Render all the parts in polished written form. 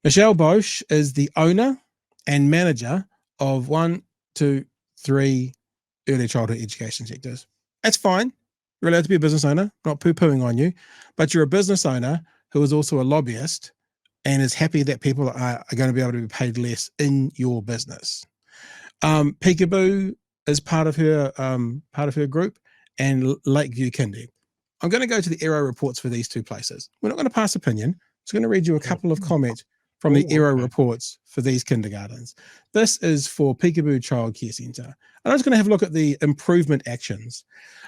Michelle Bosch is the owner and manager of 1, 2, 3 early childhood education sectors. That's fine. You're allowed to be a business owner, not poo-pooing on you, but you're a business owner who is also a lobbyist and is happy that people are going to be able to be paid less in your business. Peekaboo is part of her group, and Lakeview Kindy. I'm going to go to the ERO reports for these two places. We're not going to pass opinion. I'm just going to read you a couple of comments from the ERO reports for these kindergartens. This is for Peekaboo Childcare Centre. I'm just going to have a look at the improvement actions.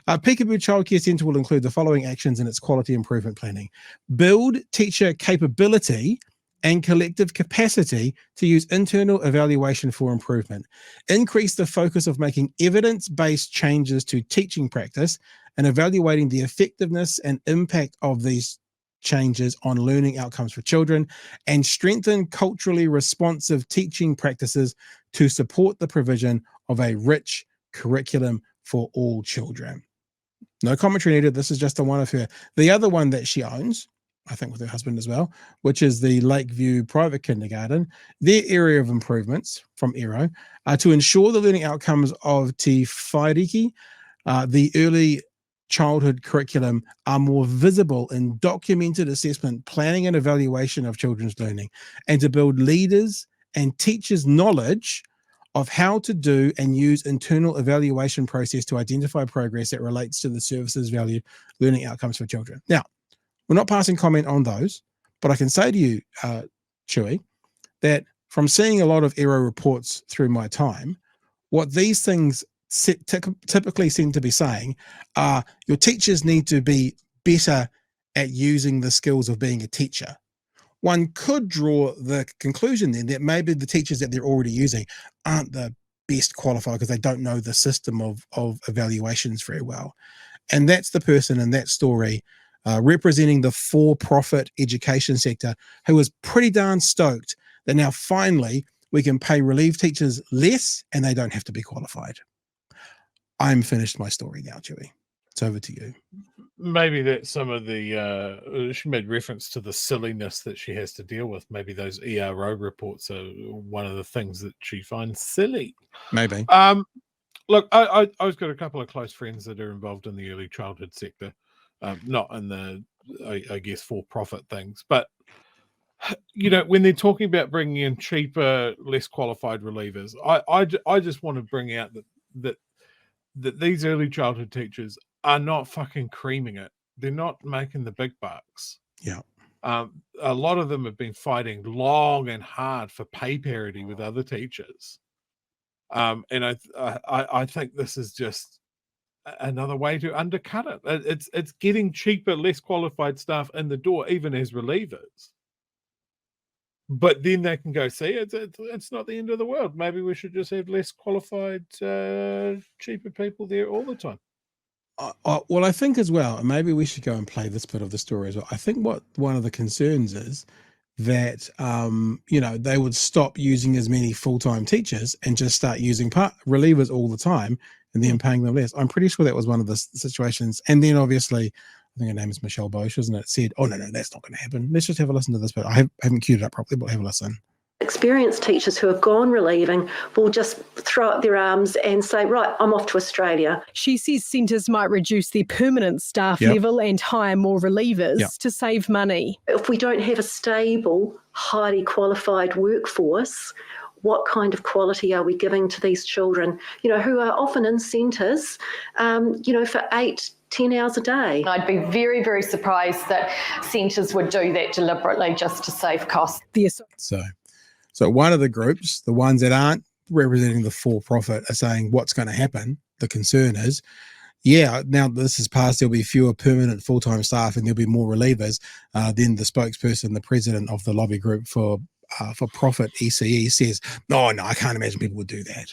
Peekaboo Childcare Centre will include the following actions in its quality improvement planning. Build teacher capability and collective capacity to use internal evaluation for improvement. Increase the focus of making evidence-based changes to teaching practice and evaluating the effectiveness and impact of these changes on learning outcomes for children, and strengthen culturally responsive teaching practices to support the provision of a rich curriculum for all children. No commentary needed. This is just the one of her. The other one that she owns, I think with her husband as well, which is the Lakeview Private Kindergarten, their area of improvements from ERO are to ensure the learning outcomes of Te Whairiki, the early childhood curriculum, are more visible in documented assessment, planning and evaluation of children's learning, and to build leaders and teachers' knowledge of how to do and use internal evaluation process to identify progress that relates to the service's value learning outcomes for children. Now, we're not passing comment on those, but I can say to you, Chewy, that from seeing a lot of ERO reports through my time, what these things typically seem to be saying are your teachers need to be better at using the skills of being a teacher. One could draw the conclusion then that maybe the teachers that they're already using aren't the best qualified because they don't know the system of evaluations very well. And that's the person in that story representing the for-profit education sector who was pretty darn stoked that now finally we can pay relief teachers less and they don't have to be qualified. I'm finished my story now, Chewy. It's over to you. Maybe that some of the she made reference to the silliness that she has to deal with. Maybe those ERO reports are one of the things that she finds silly. Maybe. Look, I've got a couple of close friends that are involved in the early childhood sector, not in the, I guess, for-profit things. But, you know, when they're talking about bringing in cheaper, less qualified relievers, I just want to bring out that these early childhood teachers are not fucking creaming it. They're not making the big bucks. Yeah. A lot of them have been fighting long and hard for pay parity with other teachers. And I think this is just another way to undercut it. It's getting cheaper, less qualified staff in the door, even as relievers. But then they can go, see, it's not the end of the world. Maybe we should just have less qualified, cheaper people there all the time. Well, I think as well, and maybe we should go and play this bit of the story as well. I think what one of the concerns is that, you know, they would stop using as many full-time teachers and just start using relievers all the time and then paying them less. I'm pretty sure that was one of the situations. And then obviously, I think her name is Michelle Bosch, isn't it? Said, oh, no, that's not going to happen. Let's just have a listen to this bit. I haven't queued it up properly, but have a listen. Experienced teachers who have gone relieving will just throw up their arms and say, right, I'm off to Australia. She says centres might reduce their permanent staff level and hire more relievers to save money. If we don't have a stable, highly qualified workforce, what kind of quality are we giving to these children, you know, who are often in centres, you know, for 8-10 hours a day? I'd be very, very surprised that centres would do that deliberately just to save costs. So one of the groups, the ones that aren't representing the for-profit, are saying what's going to happen. The concern is, now this is passed, there'll be fewer permanent full-time staff and there'll be more relievers. Then the spokesperson, the president of the lobby group for profit ECE says, no, I can't imagine people would do that.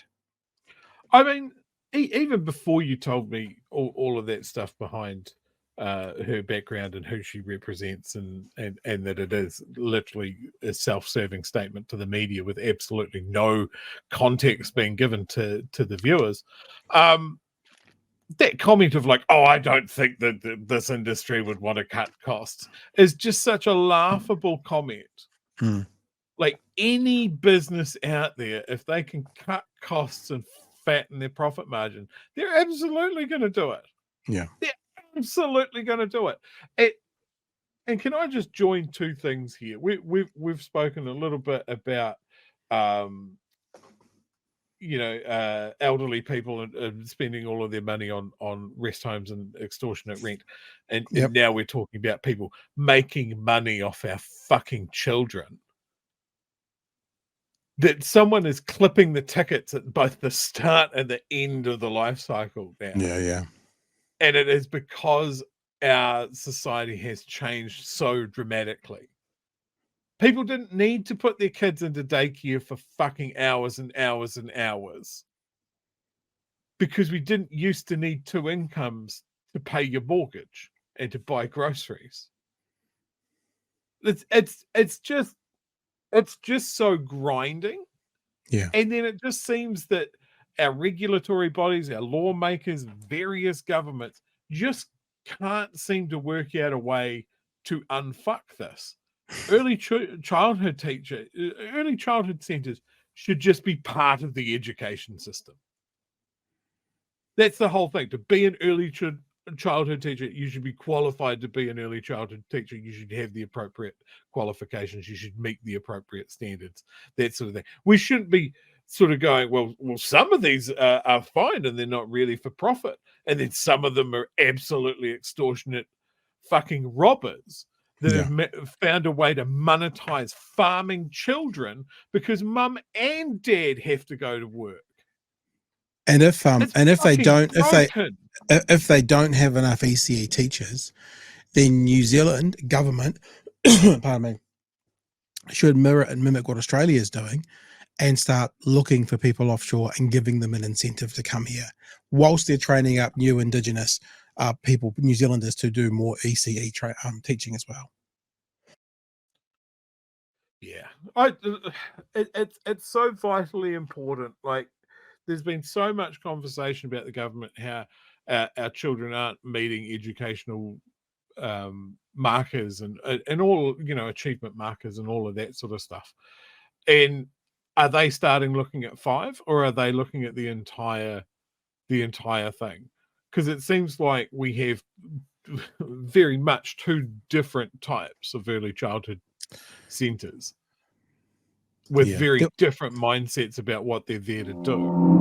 I mean, even before you told me all of that stuff behind her background and who she represents and that it is literally a self-serving statement to the media with absolutely no context being given to the viewers, that comment of like, I don't think that this industry would want to cut costs is just such a laughable comment. Like any business out there, if they can cut costs and fatten their profit margin, they're absolutely going to do it. Yeah. They're absolutely going to do it. And can I just join two things here? We've spoken a little bit about elderly people and spending all of their money on rest homes and extortionate rent, and now we're talking about people making money off our fucking children. That someone is clipping the tickets at both the start and the end of the life cycle now. Yeah. And it is because our society has changed so dramatically. People didn't need to put their kids into daycare for fucking hours and hours and hours, because we didn't used to need two incomes to pay your mortgage and to buy groceries. It's just so grinding. Yeah. And then it just seems that our regulatory bodies, our lawmakers, various governments just can't seem to work out a way to unfuck this. Early childhood centers should just be part of the education system. That's the whole thing. To be an early childhood teacher, you should be qualified to be an early childhood teacher. You should have the appropriate qualifications. You should meet the appropriate standards, that sort of thing. We shouldn't be sort of going, well, some of these are fine and they're not really for profit. And then some of them are absolutely extortionate fucking robbers that have found a way to monetize farming children because mum and dad have to go to work. And if they don't have enough ECE teachers, then New Zealand government, pardon me, should mirror and mimic what Australia is doing and start looking for people offshore and giving them an incentive to come here, whilst they're training up new Indigenous people, New Zealanders, to do more ECE teaching as well. Yeah, it's so vitally important. Like, there's been so much conversation about the government, how our children aren't meeting educational markers and all, achievement markers and all of that sort of stuff. And are they starting looking at 5, or are they looking at the entire thing? Because it seems like we have very much two different types of early childhood centers with very different mindsets about what they're there to do.